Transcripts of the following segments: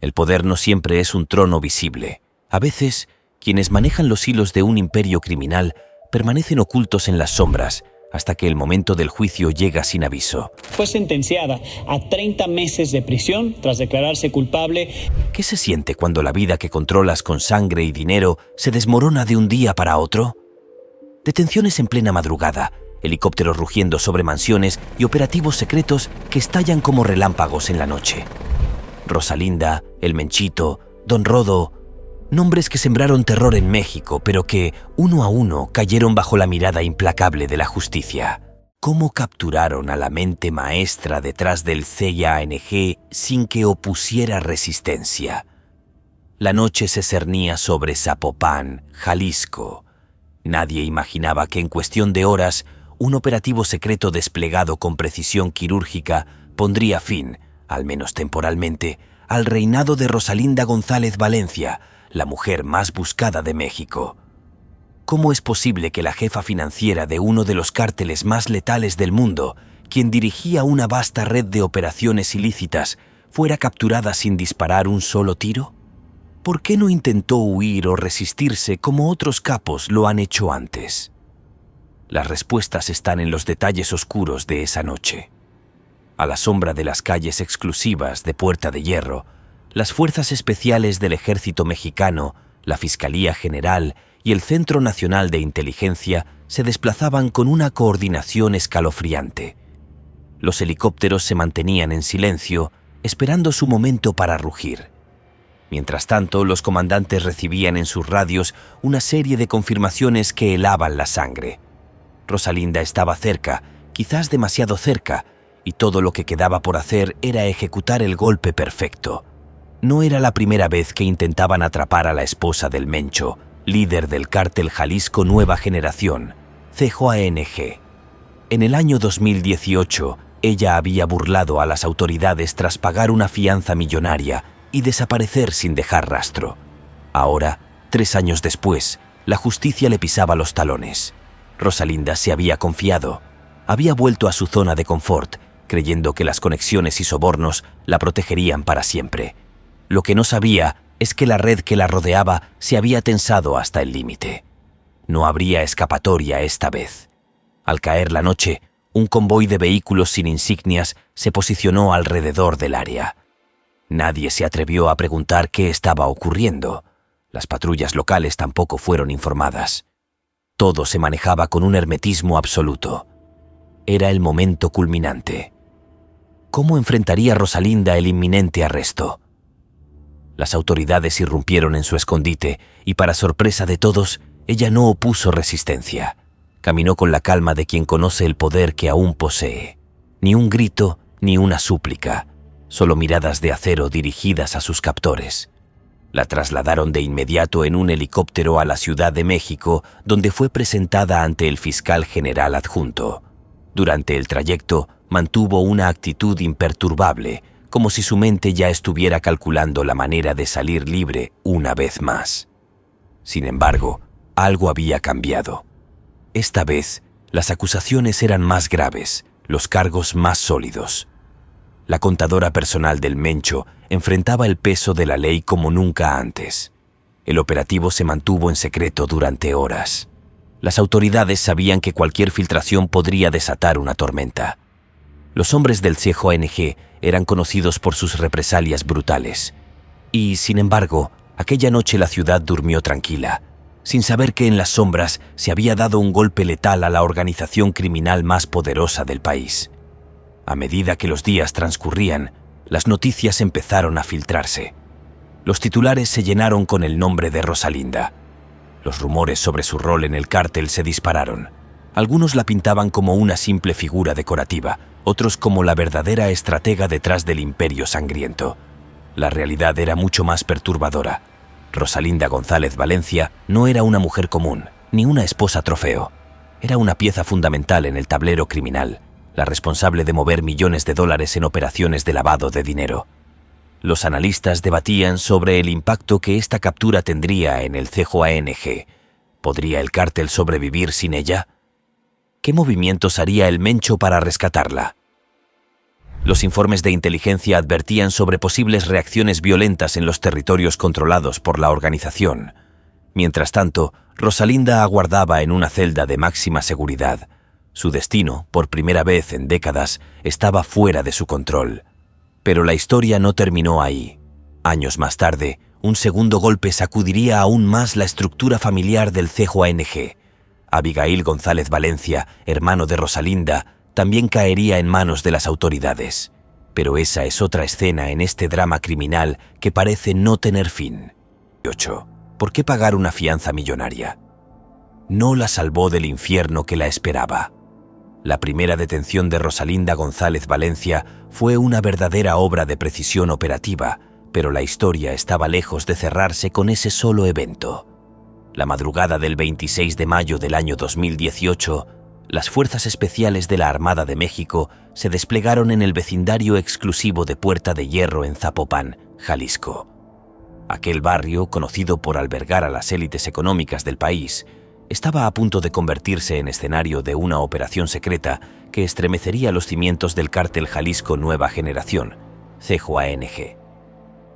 El poder no siempre es un trono visible. A veces, quienes manejan los hilos de un imperio criminal permanecen ocultos en las sombras hasta que el momento del juicio llega sin aviso. Fue sentenciada a 30 meses de prisión tras declararse culpable. ¿Qué se siente cuando la vida que controlas con sangre y dinero se desmorona de un día para otro? Detenciones en plena madrugada, helicópteros rugiendo sobre mansiones y operativos secretos que estallan como relámpagos en la noche. Rosalinda, El Menchito, Don Rodo, nombres que sembraron terror en México, pero que, uno a uno, cayeron bajo la mirada implacable de la justicia. ¿Cómo capturaron a la mente maestra detrás del CIANG sin que opusiera resistencia? La noche se cernía sobre Zapopan, Jalisco. Nadie imaginaba que en cuestión de horas, un operativo secreto desplegado con precisión quirúrgica pondría fin, al menos temporalmente, al reinado de Rosalinda González Valencia, la mujer más buscada de México. ¿Cómo es posible que la jefa financiera de uno de los cárteles más letales del mundo, quien dirigía una vasta red de operaciones ilícitas, fuera capturada sin disparar un solo tiro? ¿Por qué no intentó huir o resistirse como otros capos lo han hecho antes? Las respuestas están en los detalles oscuros de esa noche. A la sombra de las calles exclusivas de Puerta de Hierro, las fuerzas especiales del Ejército Mexicano, la Fiscalía General y el Centro Nacional de Inteligencia se desplazaban con una coordinación escalofriante. Los helicópteros se mantenían en silencio, esperando su momento para rugir. Mientras tanto, los comandantes recibían en sus radios una serie de confirmaciones que helaban la sangre. Rosalinda estaba cerca, quizás demasiado cerca, y todo lo que quedaba por hacer era ejecutar el golpe perfecto. No era la primera vez que intentaban atrapar a la esposa del Mencho, líder del cártel Jalisco Nueva Generación, CJANG. En el año 2018, ella había burlado a las autoridades tras pagar una fianza millonaria y desaparecer sin dejar rastro. Ahora, 3 años después, la justicia le pisaba los talones. Rosalinda se había confiado. Había vuelto a su zona de confort, creyendo que las conexiones y sobornos la protegerían para siempre. Lo que no sabía es que la red que la rodeaba se había tensado hasta el límite. No habría escapatoria esta vez. Al caer la noche, un convoy de vehículos sin insignias se posicionó alrededor del área. Nadie se atrevió a preguntar qué estaba ocurriendo. Las patrullas locales tampoco fueron informadas. Todo se manejaba con un hermetismo absoluto. Era el momento culminante. ¿Cómo enfrentaría Rosalinda el inminente arresto? Las autoridades irrumpieron en su escondite y, para sorpresa de todos, ella no opuso resistencia. Caminó con la calma de quien conoce el poder que aún posee. Ni un grito, ni una súplica, solo miradas de acero dirigidas a sus captores. La trasladaron de inmediato en un helicóptero a la Ciudad de México, donde fue presentada ante el fiscal general adjunto. Durante el trayecto, mantuvo una actitud imperturbable, como si su mente ya estuviera calculando la manera de salir libre una vez más. Sin embargo, algo había cambiado. Esta vez, las acusaciones eran más graves, los cargos más sólidos. La contadora personal del Mencho enfrentaba el peso de la ley como nunca antes. El operativo se mantuvo en secreto durante horas. Las autoridades sabían que cualquier filtración podría desatar una tormenta. Los hombres del CJANG eran conocidos por sus represalias brutales. Y, sin embargo, aquella noche la ciudad durmió tranquila, sin saber que en las sombras se había dado un golpe letal a la organización criminal más poderosa del país. A medida que los días transcurrían, las noticias empezaron a filtrarse. Los titulares se llenaron con el nombre de Rosalinda. Los rumores sobre su rol en el cártel se dispararon. Algunos la pintaban como una simple figura decorativa, otros como la verdadera estratega detrás del imperio sangriento. La realidad era mucho más perturbadora. Rosalinda González Valencia no era una mujer común, ni una esposa trofeo. Era una pieza fundamental en el tablero criminal, la responsable de mover millones de dólares en operaciones de lavado de dinero. Los analistas debatían sobre el impacto que esta captura tendría en el CJANG. ¿Podría el cártel sobrevivir sin ella? ¿Qué movimientos haría el Mencho para rescatarla? Los informes de inteligencia advertían sobre posibles reacciones violentas en los territorios controlados por la organización. Mientras tanto, Rosalinda aguardaba en una celda de máxima seguridad. Su destino, por primera vez en décadas, estaba fuera de su control. Pero la historia no terminó ahí. Años más tarde, un segundo golpe sacudiría aún más la estructura familiar del CJANG. Abigail González Valencia, hermano de Rosalinda, también caería en manos de las autoridades. Pero esa es otra escena en este drama criminal que parece no tener fin. 8. ¿Por qué pagar una fianza millonaria? No la salvó del infierno que la esperaba. La primera detención de Rosalinda González Valencia fue una verdadera obra de precisión operativa, pero la historia estaba lejos de cerrarse con ese solo evento. La madrugada del 26 de mayo del año 2018, las Fuerzas Especiales de la Armada de México se desplegaron en el vecindario exclusivo de Puerta de Hierro en Zapopan, Jalisco. Aquel barrio, conocido por albergar a las élites económicas del país, estaba a punto de convertirse en escenario de una operación secreta que estremecería los cimientos del cártel Jalisco Nueva Generación, CJANG.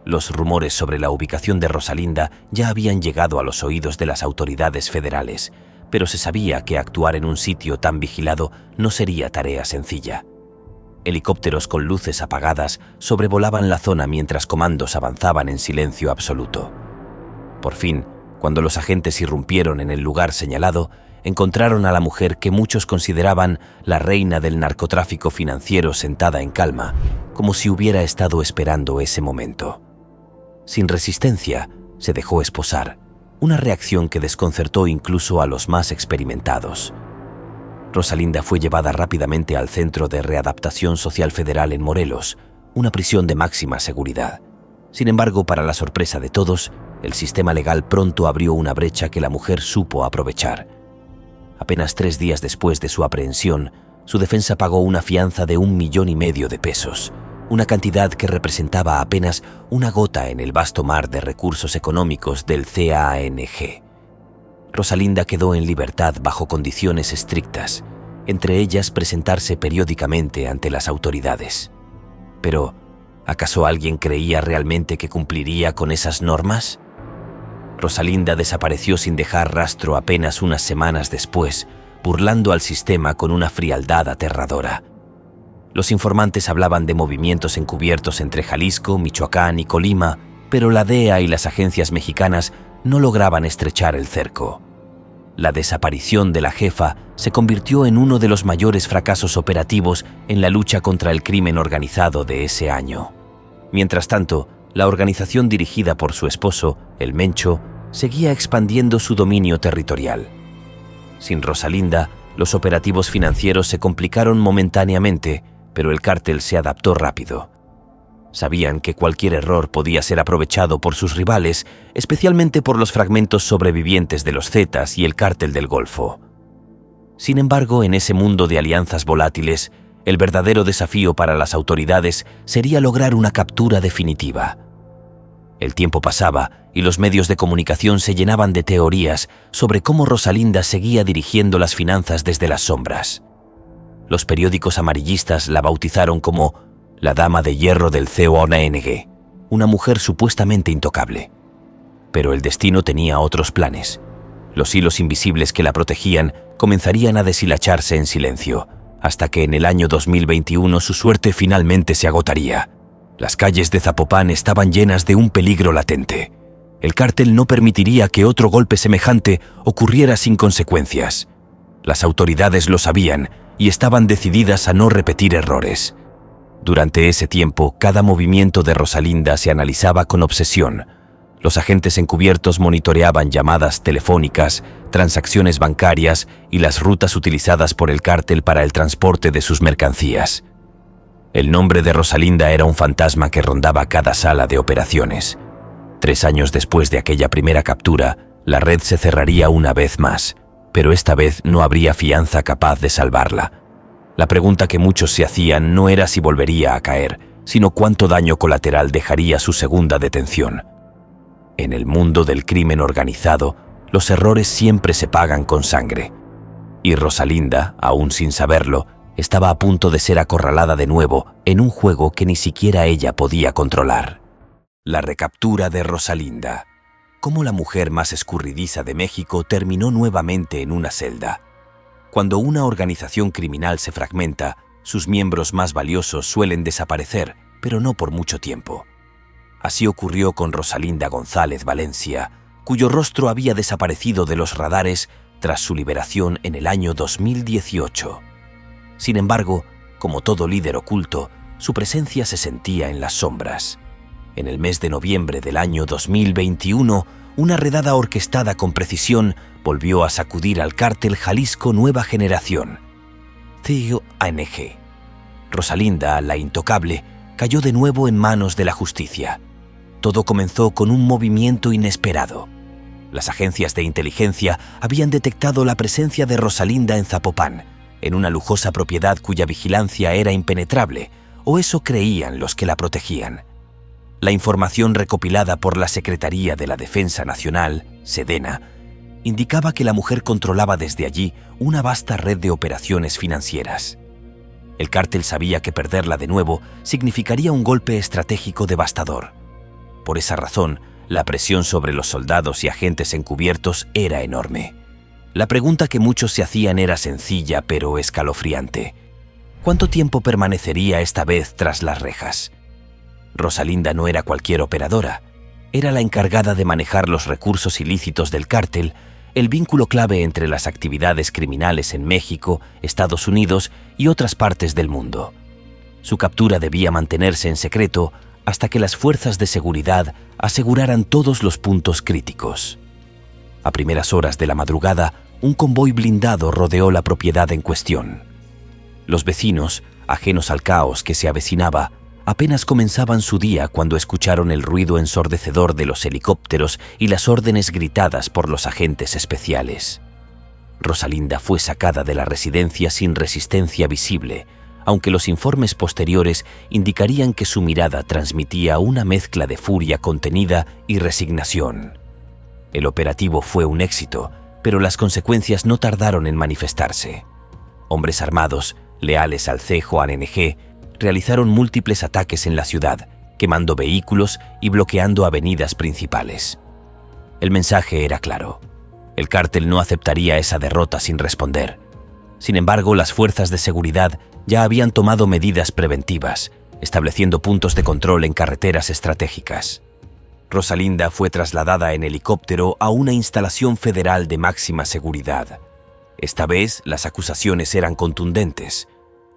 Los rumores sobre la ubicación de Rosalinda ya habían llegado a los oídos de las autoridades federales, pero se sabía que actuar en un sitio tan vigilado no sería tarea sencilla. Helicópteros con luces apagadas sobrevolaban la zona mientras comandos avanzaban en silencio absoluto. Por fin, cuando los agentes irrumpieron en el lugar señalado, encontraron a la mujer que muchos consideraban la reina del narcotráfico financiero sentada en calma, como si hubiera estado esperando ese momento. Sin resistencia, se dejó esposar, una reacción que desconcertó incluso a los más experimentados. Rosalinda fue llevada rápidamente al Centro de Readaptación Social Federal en Morelos, una prisión de máxima seguridad. Sin embargo, para la sorpresa de todos, el sistema legal pronto abrió una brecha que la mujer supo aprovechar. Apenas 3 días después de su aprehensión, su defensa pagó una fianza de 1,5 millones de pesos, una cantidad que representaba apenas una gota en el vasto mar de recursos económicos del CJANG. Rosalinda quedó en libertad bajo condiciones estrictas, entre ellas presentarse periódicamente ante las autoridades. Pero, ¿acaso alguien creía realmente que cumpliría con esas normas? Rosalinda desapareció sin dejar rastro apenas unas semanas después, burlando al sistema con una frialdad aterradora. Los informantes hablaban de movimientos encubiertos entre Jalisco, Michoacán y Colima, pero la DEA y las agencias mexicanas no lograban estrechar el cerco. La desaparición de la jefa se convirtió en uno de los mayores fracasos operativos en la lucha contra el crimen organizado de ese año. Mientras tanto, la organización dirigida por su esposo, el Mencho, seguía expandiendo su dominio territorial. Sin Rosalinda, los operativos financieros se complicaron momentáneamente, pero el cártel se adaptó rápido. Sabían que cualquier error podía ser aprovechado por sus rivales, especialmente por los fragmentos sobrevivientes de los Zetas y el cártel del Golfo. Sin embargo, en ese mundo de alianzas volátiles, el verdadero desafío para las autoridades sería lograr una captura definitiva. El tiempo pasaba y los medios de comunicación se llenaban de teorías sobre cómo Rosalinda seguía dirigiendo las finanzas desde las sombras. Los periódicos amarillistas la bautizaron como la Dama de Hierro del CJANG, una mujer supuestamente intocable. Pero el destino tenía otros planes. Los hilos invisibles que la protegían comenzarían a deshilacharse en silencio, hasta que en el año 2021 su suerte finalmente se agotaría. Las calles de Zapopan estaban llenas de un peligro latente. El cártel no permitiría que otro golpe semejante ocurriera sin consecuencias. Las autoridades lo sabían y estaban decididas a no repetir errores. Durante ese tiempo, cada movimiento de Rosalinda se analizaba con obsesión. Los agentes encubiertos monitoreaban llamadas telefónicas, transacciones bancarias y las rutas utilizadas por el cártel para el transporte de sus mercancías. El nombre de Rosalinda era un fantasma que rondaba cada sala de operaciones. 3 años después de aquella primera captura, la red se cerraría una vez más, pero esta vez no habría fianza capaz de salvarla. La pregunta que muchos se hacían no era si volvería a caer, sino cuánto daño colateral dejaría su segunda detención. En el mundo del crimen organizado, los errores siempre se pagan con sangre. Y Rosalinda, aún sin saberlo, estaba a punto de ser acorralada de nuevo en un juego que ni siquiera ella podía controlar. La recaptura de Rosalinda. Cómo la mujer más escurridiza de México terminó nuevamente en una celda. Cuando una organización criminal se fragmenta, sus miembros más valiosos suelen desaparecer, pero no por mucho tiempo. Así ocurrió con Rosalinda González Valencia, cuyo rostro había desaparecido de los radares tras su liberación en el año 2018. Sin embargo, como todo líder oculto, su presencia se sentía en las sombras. En el mes de noviembre del año 2021, una redada orquestada con precisión volvió a sacudir al cártel Jalisco Nueva Generación, CONG. Rosalinda, la intocable, cayó de nuevo en manos de la justicia. Todo comenzó con un movimiento inesperado. Las agencias de inteligencia habían detectado la presencia de Rosalinda en Zapopan, en una lujosa propiedad cuya vigilancia era impenetrable, o eso creían los que la protegían. La información recopilada por la Secretaría de la Defensa Nacional, Sedena, indicaba que la mujer controlaba desde allí una vasta red de operaciones financieras. El cártel sabía que perderla de nuevo significaría un golpe estratégico devastador. Por esa razón, la presión sobre los soldados y agentes encubiertos era enorme. La pregunta que muchos se hacían era sencilla pero escalofriante. ¿Cuánto tiempo permanecería esta vez tras las rejas? Rosalinda no era cualquier operadora. Era la encargada de manejar los recursos ilícitos del cártel, el vínculo clave entre las actividades criminales en México, Estados Unidos y otras partes del mundo. Su captura debía mantenerse en secreto hasta que las fuerzas de seguridad aseguraran todos los puntos críticos. A primeras horas de la madrugada, un convoy blindado rodeó la propiedad en cuestión. Los vecinos, ajenos al caos que se avecinaba, apenas comenzaban su día cuando escucharon el ruido ensordecedor de los helicópteros y las órdenes gritadas por los agentes especiales. Rosalinda fue sacada de la residencia sin resistencia visible, aunque los informes posteriores indicarían que su mirada transmitía una mezcla de furia contenida y resignación. El operativo fue un éxito, pero las consecuencias no tardaron en manifestarse. Hombres armados, leales al CONG, realizaron múltiples ataques en la ciudad, quemando vehículos y bloqueando avenidas principales. El mensaje era claro. El cártel no aceptaría esa derrota sin responder. Sin embargo, las fuerzas de seguridad ya habían tomado medidas preventivas, estableciendo puntos de control en carreteras estratégicas. Rosalinda fue trasladada en helicóptero a una instalación federal de máxima seguridad. Esta vez, las acusaciones eran contundentes.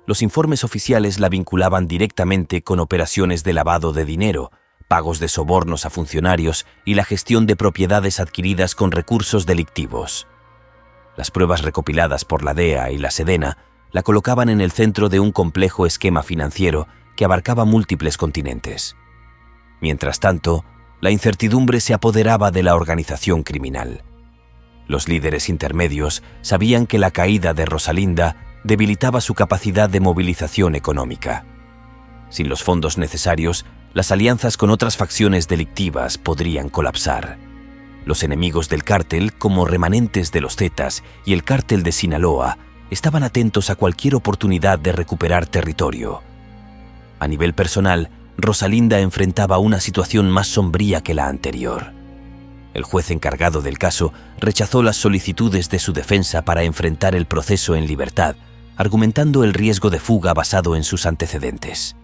Los informes oficiales la vinculaban directamente con operaciones de lavado de dinero, pagos de sobornos a funcionarios y la gestión de propiedades adquiridas con recursos delictivos. Las pruebas recopiladas por la DEA y la Sedena la colocaban en el centro de un complejo esquema financiero que abarcaba múltiples continentes. Mientras tanto, la incertidumbre se apoderaba de la organización criminal. Los líderes intermedios sabían que la caída de Rosalinda debilitaba su capacidad de movilización económica. Sin los fondos necesarios, las alianzas con otras facciones delictivas podrían colapsar. Los enemigos del cártel, como remanentes de los Zetas y el cártel de Sinaloa, estaban atentos a cualquier oportunidad de recuperar territorio. A nivel personal, Rosalinda enfrentaba una situación más sombría que la anterior. El juez encargado del caso rechazó las solicitudes de su defensa para enfrentar el proceso en libertad, argumentando el riesgo de fuga basado en sus antecedentes.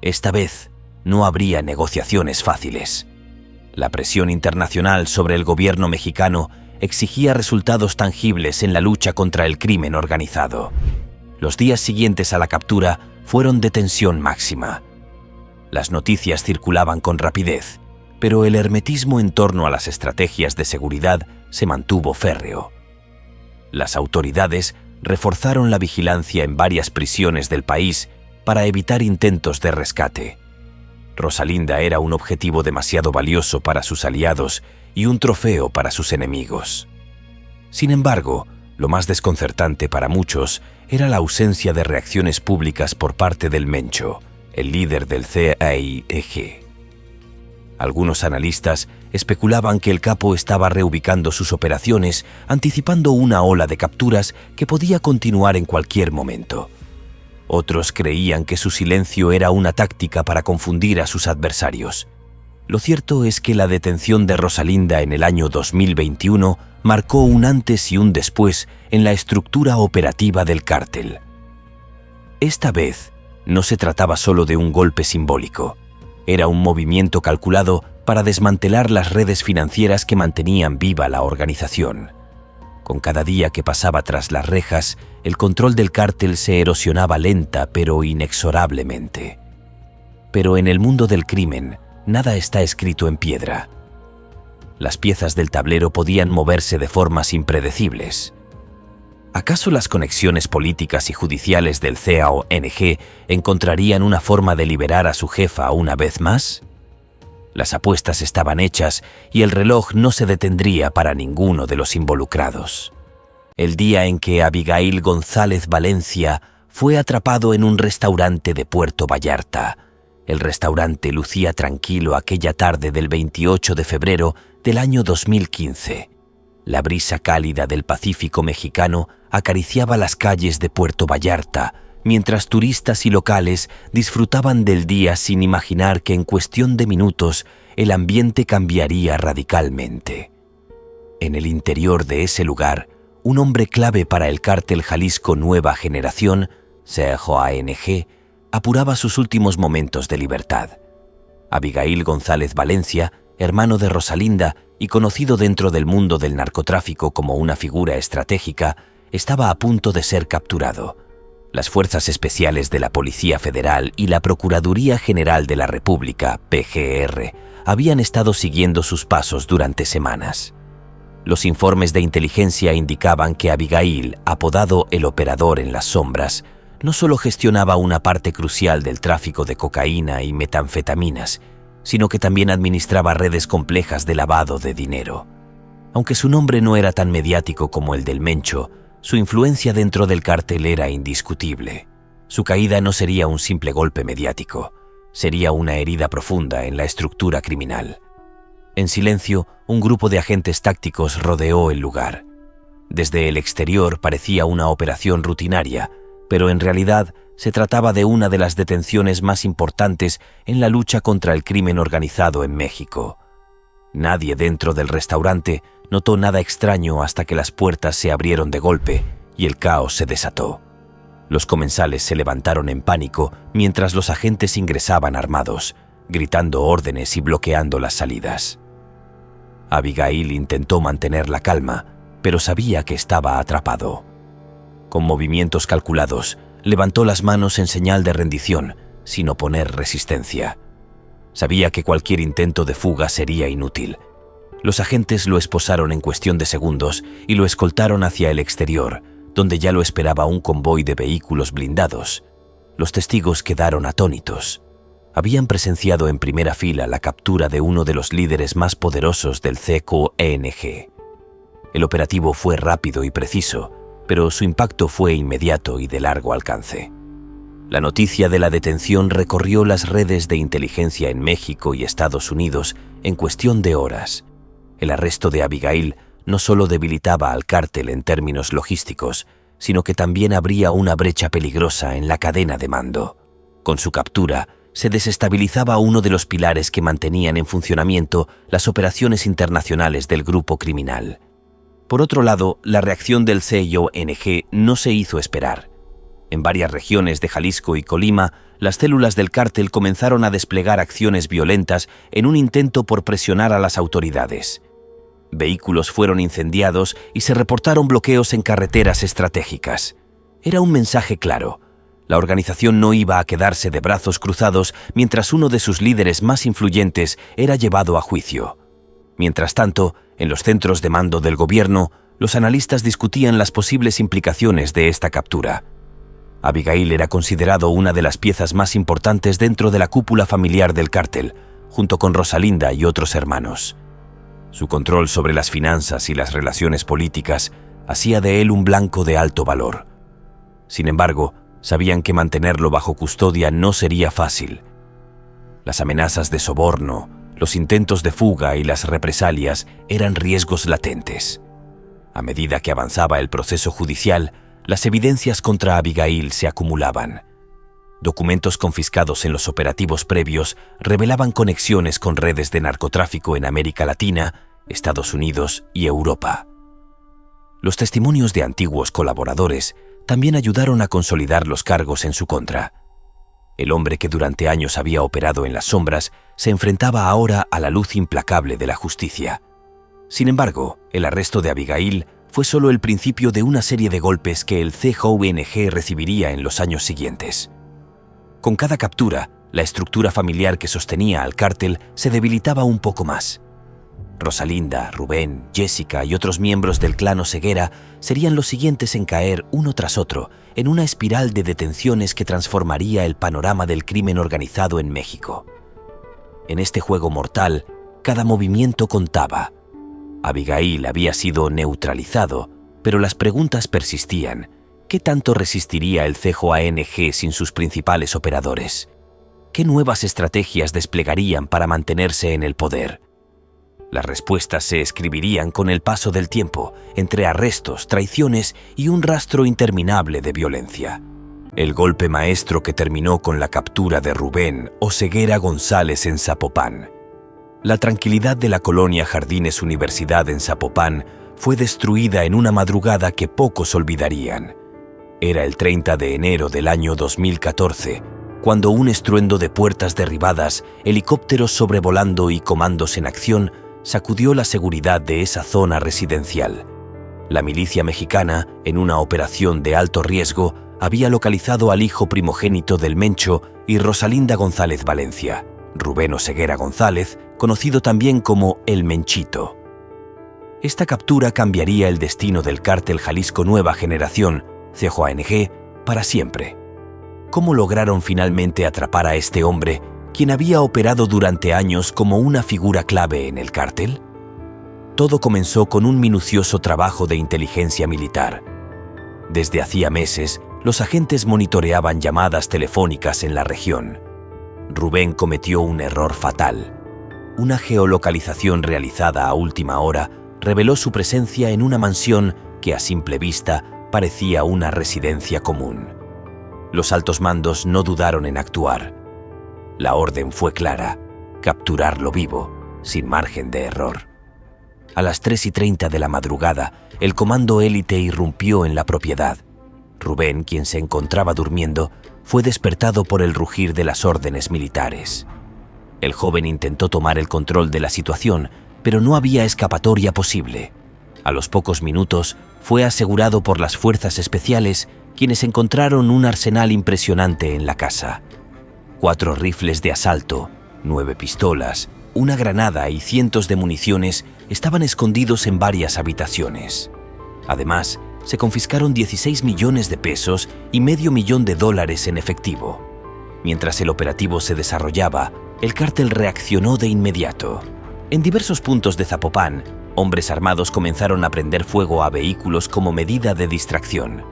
Esta vez, no habría negociaciones fáciles. La presión internacional sobre el gobierno mexicano exigía resultados tangibles en la lucha contra el crimen organizado. Los días siguientes a la captura fueron de tensión máxima. Las noticias circulaban con rapidez, pero el hermetismo en torno a las estrategias de seguridad se mantuvo férreo. Las autoridades reforzaron la vigilancia en varias prisiones del país para evitar intentos de rescate. Rosalinda era un objetivo demasiado valioso para sus aliados y un trofeo para sus enemigos. Sin embargo, lo más desconcertante para muchos era la ausencia de reacciones públicas por parte del Mencho, el líder del CONG. Algunos analistas especulaban que el capo estaba reubicando sus operaciones, anticipando una ola de capturas que podía continuar en cualquier momento. Otros creían que su silencio era una táctica para confundir a sus adversarios. Lo cierto es que la detención de Rosalinda en el año 2021 marcó un antes y un después en la estructura operativa del cártel. Esta vez no se trataba solo de un golpe simbólico. Era un movimiento calculado para desmantelar las redes financieras que mantenían viva la organización. Con cada día que pasaba tras las rejas, el control del cártel se erosionaba lenta pero inexorablemente. Pero en el mundo del crimen, nada está escrito en piedra. Las piezas del tablero podían moverse de formas impredecibles. ¿Acaso las conexiones políticas y judiciales del CAONG encontrarían una forma de liberar a su jefa una vez más? Las apuestas estaban hechas y el reloj no se detendría para ninguno de los involucrados. El día en que Abigail González Valencia fue atrapado en un restaurante de Puerto Vallarta. El restaurante lucía tranquilo aquella tarde del 28 de febrero del año 2015. La brisa cálida del Pacífico mexicano acariciaba las calles de Puerto Vallarta, mientras turistas y locales disfrutaban del día sin imaginar que en cuestión de minutos el ambiente cambiaría radicalmente. En el interior de ese lugar, un hombre clave para el cártel Jalisco Nueva Generación, CAONG, apuraba sus últimos momentos de libertad. Abigail González Valencia, hermano de Rosalinda y conocido dentro del mundo del narcotráfico como una figura estratégica, estaba a punto de ser capturado. Las Fuerzas Especiales de la Policía Federal y la Procuraduría General de la República, PGR, habían estado siguiendo sus pasos durante semanas. Los informes de inteligencia indicaban que Abigail, apodado el operador en las sombras, no solo gestionaba una parte crucial del tráfico de cocaína y metanfetaminas, sino que también administraba redes complejas de lavado de dinero. Aunque su nombre no era tan mediático como el del Mencho, su influencia dentro del cártel era indiscutible. Su caída no sería un simple golpe mediático, sería una herida profunda en la estructura criminal. En silencio, un grupo de agentes tácticos rodeó el lugar. Desde el exterior parecía una operación rutinaria, pero en realidad se trataba de una de las detenciones más importantes en la lucha contra el crimen organizado en México. Nadie dentro del restaurante notó nada extraño hasta que las puertas se abrieron de golpe y el caos se desató. Los comensales se levantaron en pánico mientras los agentes ingresaban armados, gritando órdenes y bloqueando las salidas. Abigail intentó mantener la calma, pero sabía que estaba atrapado. Con movimientos calculados, levantó las manos en señal de rendición, sin oponer resistencia. Sabía que cualquier intento de fuga sería inútil. Los agentes lo esposaron en cuestión de segundos y lo escoltaron hacia el exterior, donde ya lo esperaba un convoy de vehículos blindados. Los testigos quedaron atónitos. Habían presenciado en primera fila la captura de uno de los líderes más poderosos del CAONG. El operativo fue rápido y preciso, pero su impacto fue inmediato y de largo alcance. La noticia de la detención recorrió las redes de inteligencia en México y Estados Unidos en cuestión de horas. El arresto de Abigail no solo debilitaba al cártel en términos logísticos, sino que también abría una brecha peligrosa en la cadena de mando. Con su captura, se desestabilizaba uno de los pilares que mantenían en funcionamiento las operaciones internacionales del grupo criminal. Por otro lado, la reacción del CAONG no se hizo esperar. En varias regiones de Jalisco y Colima, las células del cártel comenzaron a desplegar acciones violentas en un intento por presionar a las autoridades. Vehículos fueron incendiados y se reportaron bloqueos en carreteras estratégicas. Era un mensaje claro. La organización no iba a quedarse de brazos cruzados mientras uno de sus líderes más influyentes era llevado a juicio. Mientras tanto, en los centros de mando del gobierno, los analistas discutían las posibles implicaciones de esta captura. Abigail era considerado una de las piezas más importantes dentro de la cúpula familiar del cártel, junto con Rosalinda y otros hermanos. Su control sobre las finanzas y las relaciones políticas hacía de él un blanco de alto valor. Sin embargo, sabían que mantenerlo bajo custodia no sería fácil. Las amenazas de soborno, los intentos de fuga y las represalias eran riesgos latentes. A medida que avanzaba el proceso judicial, las evidencias contra Abigail se acumulaban. Documentos confiscados en los operativos previos revelaban conexiones con redes de narcotráfico en América Latina, Estados Unidos y Europa. Los testimonios de antiguos colaboradores también ayudaron a consolidar los cargos en su contra. El hombre que durante años había operado en las sombras se enfrentaba ahora a la luz implacable de la justicia. Sin embargo, el arresto de Abigail fue solo el principio de una serie de golpes que el CJUNG recibiría en los años siguientes. Con cada captura, la estructura familiar que sostenía al cártel se debilitaba un poco más. Rosalinda, Rubén, Jessica y otros miembros del clan Oseguera serían los siguientes en caer uno tras otro en una espiral de detenciones que transformaría el panorama del crimen organizado en México. En este juego mortal, cada movimiento contaba. Abigail había sido neutralizado, pero las preguntas persistían. ¿Qué tanto resistiría el CJUNG sin sus principales operadores? ¿Qué nuevas estrategias desplegarían para mantenerse en el poder? Las respuestas se escribirían con el paso del tiempo, entre arrestos, traiciones y un rastro interminable de violencia. El golpe maestro que terminó con la captura de Rubén Oseguera González en Zapopan. La tranquilidad de la colonia Jardines Universidad en Zapopan fue destruida en una madrugada que pocos olvidarían. Era el 30 de enero del año 2014, cuando un estruendo de puertas derribadas, helicópteros sobrevolando y comandos en acción sacudió la seguridad de esa zona residencial. La milicia mexicana, en una operación de alto riesgo, había localizado al hijo primogénito del Mencho y Rosalinda González Valencia, Rubén Oseguera González, conocido también como El Menchito. Esta captura cambiaría el destino del cártel Jalisco Nueva Generación, CJUNG, para siempre. ¿Cómo lograron finalmente atrapar a este hombre, quien había operado durante años como una figura clave en el cártel? Todo comenzó con un minucioso trabajo de inteligencia militar. Desde hacía meses, los agentes monitoreaban llamadas telefónicas en la región. Rubén cometió un error fatal. Una geolocalización realizada a última hora reveló su presencia en una mansión que a simple vista parecía una residencia común. Los altos mandos no dudaron en actuar. La orden fue clara: capturarlo vivo, sin margen de error. A las 3:30 de la madrugada, el comando élite irrumpió en la propiedad. Rubén, quien se encontraba durmiendo, fue despertado por el rugir de las órdenes militares. El joven intentó tomar el control de la situación, pero no había escapatoria posible. A los pocos minutos, fue asegurado por las fuerzas especiales, quienes encontraron un arsenal impresionante en la casa. 4 rifles de asalto, 9 pistolas, una granada y cientos de municiones estaban escondidos en varias habitaciones. Además, se confiscaron 16 millones de pesos y $500,000 en efectivo. Mientras el operativo se desarrollaba, el cártel reaccionó de inmediato. En diversos puntos de Zapopan, hombres armados comenzaron a prender fuego a vehículos como medida de distracción.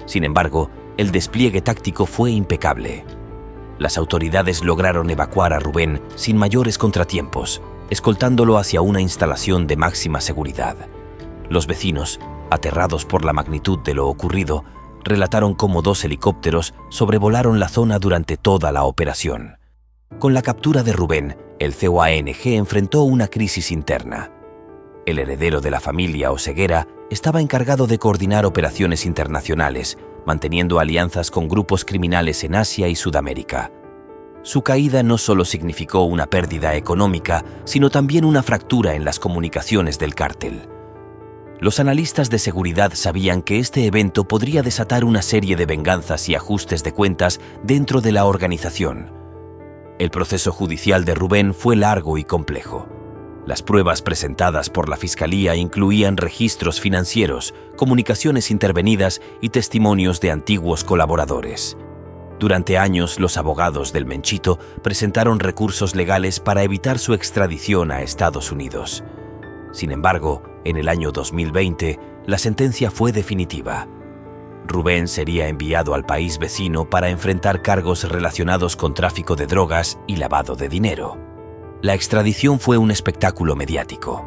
Sin embargo, el despliegue táctico fue impecable. Las autoridades lograron evacuar a Rubén sin mayores contratiempos, escoltándolo hacia una instalación de máxima seguridad. Los vecinos, aterrados por la magnitud de lo ocurrido, relataron cómo 2 helicópteros sobrevolaron la zona durante toda la operación. Con la captura de Rubén, el CJUNG enfrentó una crisis interna. El heredero de la familia Oseguera estaba encargado de coordinar operaciones internacionales, manteniendo alianzas con grupos criminales en Asia y Sudamérica. Su caída no solo significó una pérdida económica, sino también una fractura en las comunicaciones del cártel. Los analistas de seguridad sabían que este evento podría desatar una serie de venganzas y ajustes de cuentas dentro de la organización. El proceso judicial de Rubén fue largo y complejo. Las pruebas presentadas por la Fiscalía incluían registros financieros, comunicaciones intervenidas y testimonios de antiguos colaboradores. Durante años, los abogados del Menchito presentaron recursos legales para evitar su extradición a Estados Unidos. Sin embargo, en el año 2020, la sentencia fue definitiva. Rubén sería enviado al país vecino para enfrentar cargos relacionados con tráfico de drogas y lavado de dinero. La extradición fue un espectáculo mediático.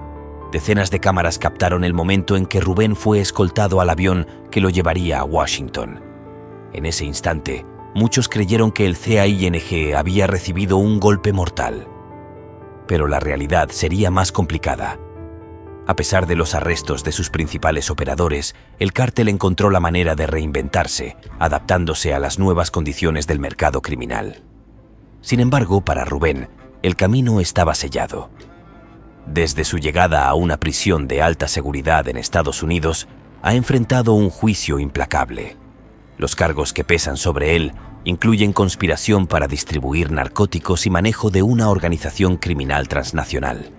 Decenas de cámaras captaron el momento en que Rubén fue escoltado al avión que lo llevaría a Washington. En ese instante, muchos creyeron que el CAING había recibido un golpe mortal. Pero la realidad sería más complicada. A pesar de los arrestos de sus principales operadores, el cártel encontró la manera de reinventarse, adaptándose a las nuevas condiciones del mercado criminal. Sin embargo, para Rubén, el camino estaba sellado. Desde su llegada a una prisión de alta seguridad en Estados Unidos, ha enfrentado un juicio implacable. Los cargos que pesan sobre él incluyen conspiración para distribuir narcóticos y manejo de una organización criminal transnacional.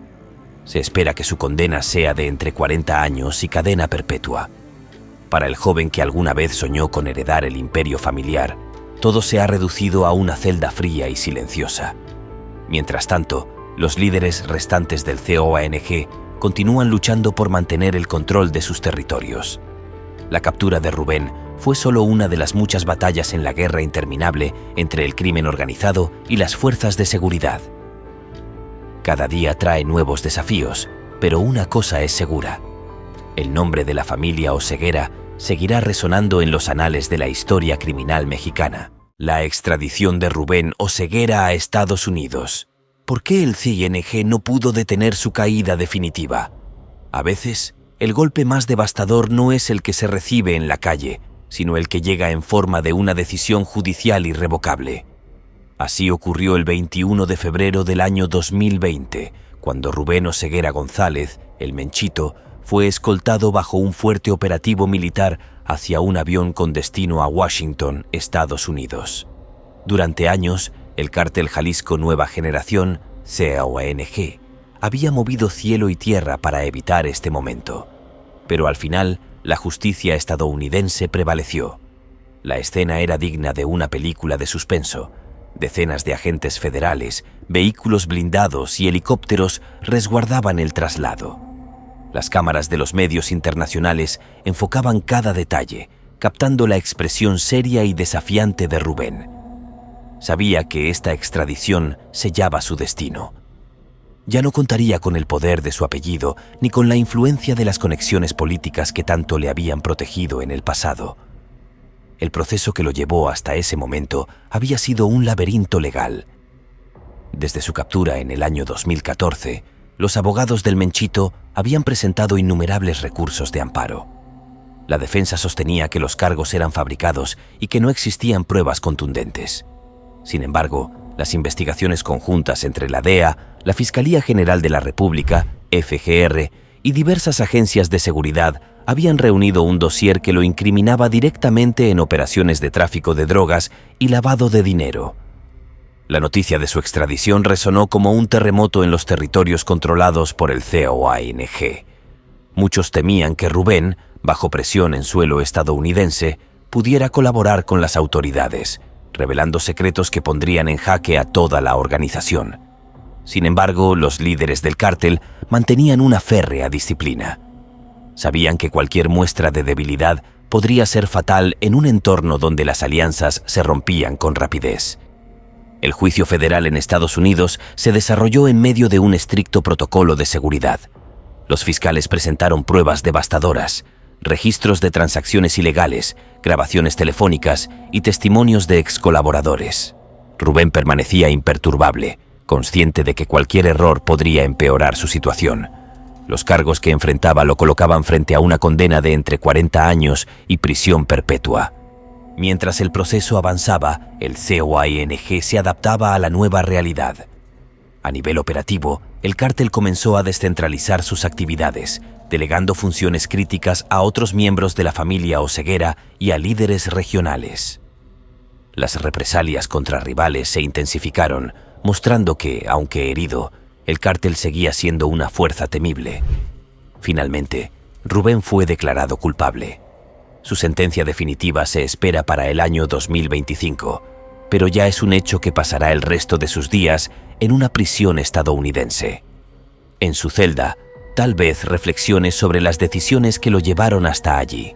Se espera que su condena sea de entre 40 años y cadena perpetua. Para el joven que alguna vez soñó con heredar el imperio familiar, todo se ha reducido a una celda fría y silenciosa. Mientras tanto, los líderes restantes del COANG continúan luchando por mantener el control de sus territorios. La captura de Rubén fue solo una de las muchas batallas en la guerra interminable entre el crimen organizado y las fuerzas de seguridad. Cada día trae nuevos desafíos, pero una cosa es segura: el nombre de la familia Oseguera seguirá resonando en los anales de la historia criminal mexicana. La extradición de Rubén Oseguera a Estados Unidos. ¿Por qué el CING no pudo detener su caída definitiva? A veces, el golpe más devastador no es el que se recibe en la calle, sino el que llega en forma de una decisión judicial irrevocable. Así ocurrió el 21 de febrero del año 2020, cuando Rubén Oseguera González, el Menchito, fue escoltado bajo un fuerte operativo militar hacia un avión con destino a Washington, Estados Unidos. Durante años, el cártel Jalisco Nueva Generación, COANG, había movido cielo y tierra para evitar este momento. Pero al final, la justicia estadounidense prevaleció. La escena era digna de una película de suspenso. Decenas de agentes federales, vehículos blindados y helicópteros resguardaban el traslado. Las cámaras de los medios internacionales enfocaban cada detalle, captando la expresión seria y desafiante de Rubén. Sabía que esta extradición sellaba su destino. Ya no contaría con el poder de su apellido ni con la influencia de las conexiones políticas que tanto le habían protegido en el pasado. El proceso que lo llevó hasta ese momento había sido un laberinto legal. Desde su captura en el año 2014, los abogados del Menchito habían presentado innumerables recursos de amparo. La defensa sostenía que los cargos eran fabricados y que no existían pruebas contundentes. Sin embargo, las investigaciones conjuntas entre la DEA, la Fiscalía General de la República, FGR, y diversas agencias de seguridad habían reunido un dossier que lo incriminaba directamente en operaciones de tráfico de drogas y lavado de dinero. La noticia de su extradición resonó como un terremoto en los territorios controlados por el COANG. Muchos temían que Rubén, bajo presión en suelo estadounidense, pudiera colaborar con las autoridades, revelando secretos que pondrían en jaque a toda la organización. Sin embargo, los líderes del cártel mantenían una férrea disciplina. Sabían que cualquier muestra de debilidad podría ser fatal en un entorno donde las alianzas se rompían con rapidez. El juicio federal en Estados Unidos se desarrolló en medio de un estricto protocolo de seguridad. Los fiscales presentaron pruebas devastadoras, registros de transacciones ilegales, grabaciones telefónicas y testimonios de excolaboradores. Rubén permanecía imperturbable, consciente de que cualquier error podría empeorar su situación. Los cargos que enfrentaba lo colocaban frente a una condena de entre 40 años y prisión perpetua. Mientras el proceso avanzaba, el COANG se adaptaba a la nueva realidad. A nivel operativo, el cártel comenzó a descentralizar sus actividades, delegando funciones críticas a otros miembros de la familia Oseguera y a líderes regionales. Las represalias contra rivales se intensificaron, mostrando que, aunque herido, el cártel seguía siendo una fuerza temible. Finalmente, Rubén fue declarado culpable. Su sentencia definitiva se espera para el año 2025, pero ya es un hecho que pasará el resto de sus días en una prisión estadounidense. En su celda, tal vez reflexione sobre las decisiones que lo llevaron hasta allí.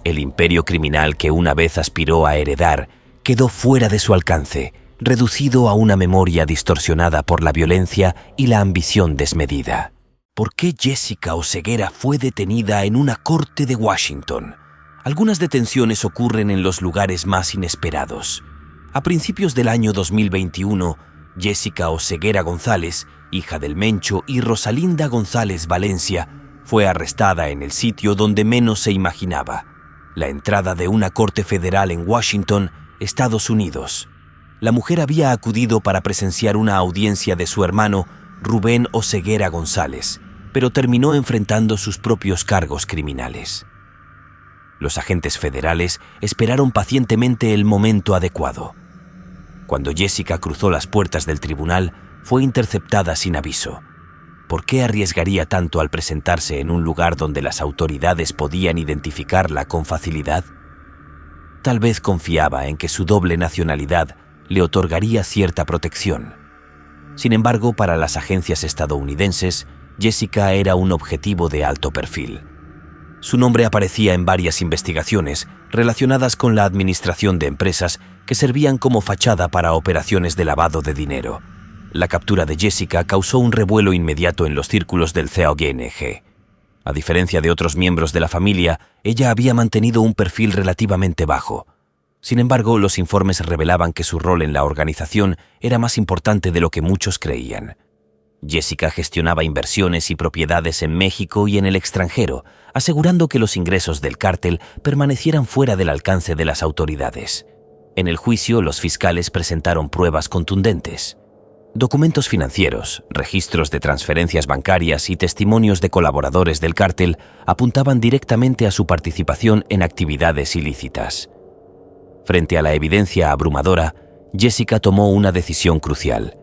El imperio criminal que una vez aspiró a heredar quedó fuera de su alcance, reducido a una memoria distorsionada por la violencia y la ambición desmedida. ¿Por qué Jessica Oseguera fue detenida en una corte de Washington? Algunas detenciones ocurren en los lugares más inesperados. A principios del año 2021, Jessica Oseguera González, hija del Mencho, y Rosalinda González Valencia, fue arrestada en el sitio donde menos se imaginaba, la entrada de una corte federal en Washington, Estados Unidos. La mujer había acudido para presenciar una audiencia de su hermano, Rubén Oseguera González, pero terminó enfrentando sus propios cargos criminales. Los agentes federales esperaron pacientemente el momento adecuado. Cuando Jessica cruzó las puertas del tribunal, fue interceptada sin aviso. ¿Por qué arriesgaría tanto al presentarse en un lugar donde las autoridades podían identificarla con facilidad? Tal vez confiaba en que su doble nacionalidad le otorgaría cierta protección. Sin embargo, para las agencias estadounidenses, Jessica era un objetivo de alto perfil. Su nombre aparecía en varias investigaciones relacionadas con la administración de empresas que servían como fachada para operaciones de lavado de dinero. La captura de Jessica causó un revuelo inmediato en los círculos del CONG. A diferencia de otros miembros de la familia, ella había mantenido un perfil relativamente bajo. Sin embargo, los informes revelaban que su rol en la organización era más importante de lo que muchos creían. Jessica gestionaba inversiones y propiedades en México y en el extranjero, asegurando que los ingresos del cártel permanecieran fuera del alcance de las autoridades. En el juicio, los fiscales presentaron pruebas contundentes. Documentos financieros, registros de transferencias bancarias y testimonios de colaboradores del cártel apuntaban directamente a su participación en actividades ilícitas. Frente a la evidencia abrumadora, Jessica tomó una decisión crucial.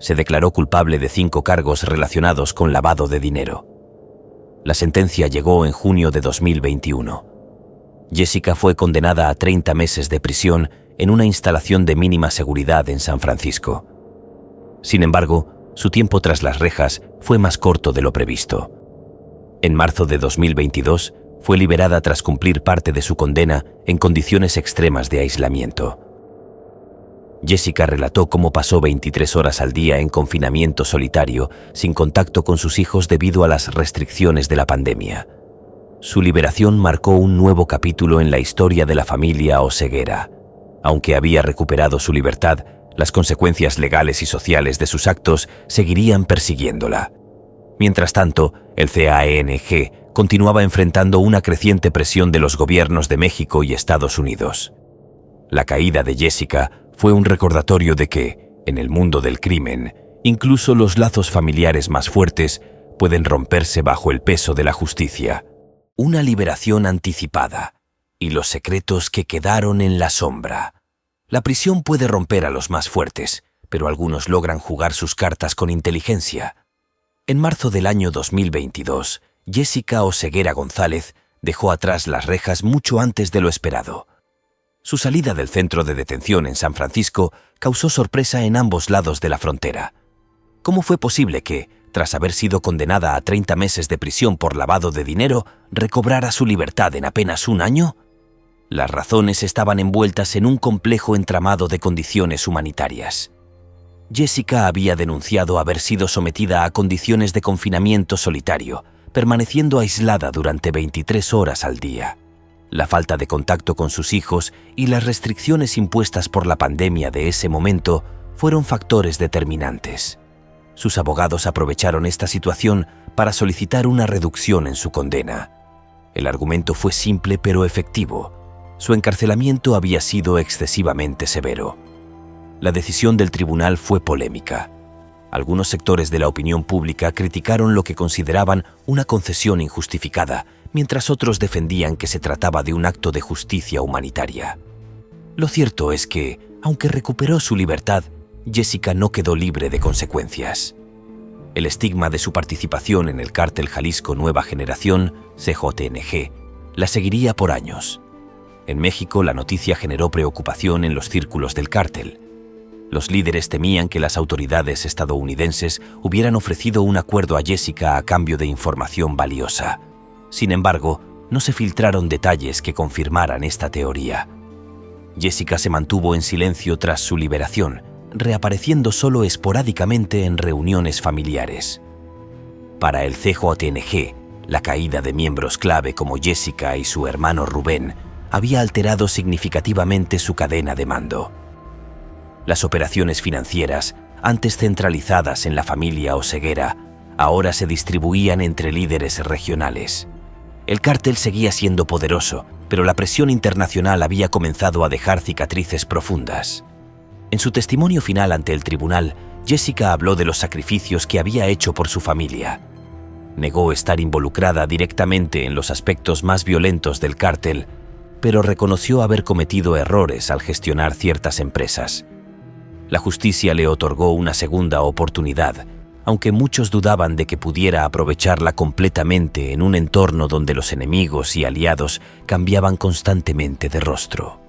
Se declaró culpable de 5 cargos relacionados con lavado de dinero. La sentencia llegó en junio de 2021. Jessica fue condenada a 30 meses de prisión en una instalación de mínima seguridad en San Francisco. Sin embargo, su tiempo tras las rejas fue más corto de lo previsto. En marzo de 2022, fue liberada tras cumplir parte de su condena en condiciones extremas de aislamiento. Jessica relató cómo pasó 23 horas al día en confinamiento solitario, sin contacto con sus hijos debido a las restricciones de la pandemia. Su liberación marcó un nuevo capítulo en la historia de la familia Oseguera. Aunque había recuperado su libertad, las consecuencias legales y sociales de sus actos seguirían persiguiéndola. Mientras tanto, el CONG continuaba enfrentando una creciente presión de los gobiernos de México y Estados Unidos. La caída de Jessica fue un recordatorio de que, en el mundo del crimen, incluso los lazos familiares más fuertes pueden romperse bajo el peso de la justicia. Una liberación anticipada y los secretos que quedaron en la sombra. La prisión puede romper a los más fuertes, pero algunos logran jugar sus cartas con inteligencia. En marzo del año 2022, Jessica Oseguera González dejó atrás las rejas mucho antes de lo esperado. Su salida del centro de detención en San Francisco causó sorpresa en ambos lados de la frontera. ¿Cómo fue posible que, tras haber sido condenada a 30 meses de prisión por lavado de dinero, recobrara su libertad en apenas un año? Las razones estaban envueltas en un complejo entramado de condiciones humanitarias. Jessica había denunciado haber sido sometida a condiciones de confinamiento solitario, permaneciendo aislada durante 23 horas al día. La falta de contacto con sus hijos y las restricciones impuestas por la pandemia de ese momento fueron factores determinantes. Sus abogados aprovecharon esta situación para solicitar una reducción en su condena. El argumento fue simple pero efectivo. Su encarcelamiento había sido excesivamente severo. La decisión del tribunal fue polémica. Algunos sectores de la opinión pública criticaron lo que consideraban una concesión injustificada, mientras otros defendían que se trataba de un acto de justicia humanitaria. Lo cierto es que, aunque recuperó su libertad, Jessica no quedó libre de consecuencias. El estigma de su participación en el cártel Jalisco Nueva Generación, CJNG, la seguiría por años. En México, la noticia generó preocupación en los círculos del cártel. Los líderes temían que las autoridades estadounidenses hubieran ofrecido un acuerdo a Jessica a cambio de información valiosa. Sin embargo, no se filtraron detalles que confirmaran esta teoría. Jessica se mantuvo en silencio tras su liberación, reapareciendo solo esporádicamente en reuniones familiares. Para el CJNG, la caída de miembros clave como Jessica y su hermano Rubén había alterado significativamente su cadena de mando. Las operaciones financieras, antes centralizadas en la familia Oseguera, ahora se distribuían entre líderes regionales. El cártel seguía siendo poderoso, pero la presión internacional había comenzado a dejar cicatrices profundas. En su testimonio final ante el tribunal, Jessica habló de los sacrificios que había hecho por su familia. Negó estar involucrada directamente en los aspectos más violentos del cártel, pero reconoció haber cometido errores al gestionar ciertas empresas. La justicia le otorgó una segunda oportunidad, aunque muchos dudaban de que pudiera aprovecharla completamente en un entorno donde los enemigos y aliados cambiaban constantemente de rostro.